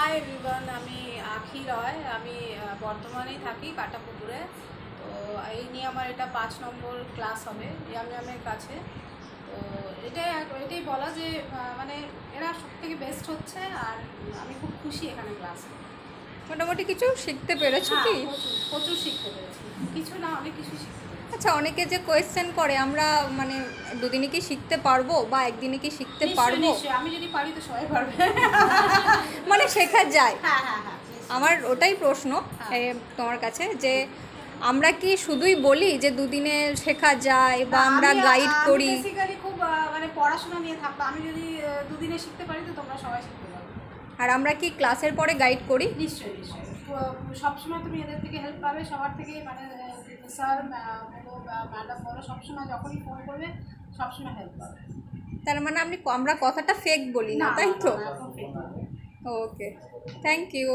Hi everyone, আমি আখি রয়। আমি বর্তমানেই থাকি কাটাপুকুরে। তো এই নিয়ে আমার এটা 5 নম্বর ক্লাস হবে ইয়ামের কাছে। তো এটাই বলা যে মানে এরা সবথেকে বেস্ট হচ্ছে, আর আমি খুব খুশি এখানে ক্লাসে। মোটামুটি কিছু শিখতে পেরেছো কি? প্রচুর শিখতে পেরেছি, কিছু না অনেক কিছু শিখতে পেরেছি। আচ্ছা, অনেকে যে কোয়েশ্চেন করে আমরা মানে দুদিনে কি শিখতে পারবো বা একদিনে কি শিখতে পারবো? নিশ্চয়ই, আমি যদি পারি তো সবাই পারবে। মানে শেখা যায়। হ্যাঁ হ্যাঁ হ্যাঁ, আমার ওটাই প্রশ্ন তোমার কাছে, যে আমরা কি শুধুই বলি যে দুদিনে শেখা যায় বা আমরা গাইড করি? বেসিক্যালি খুব মানে পড়াশোনা নিয়ে থাকবো। আমি যদি দুদিনে শিখতে পারি তো তোমরা সবাই শিখতে পারবে। আর আমরা কি ক্লাসের পরে গাইড করি? নিশ্চয়ই নিশ্চয়ই, সবসময় তুমি এদের থেকে হেল্প পাবে, সবার থেকে। মানে স্যার বলো বা ম্যাডাম বলো, সবসময় যখনই ফোন করবে সবসময় হেল্প পাবে। তার মানে আমরা কথাটা ফেক বলি না, তাই তো? এখন ফেক পাবে। ওকে, থ্যাংক ইউ।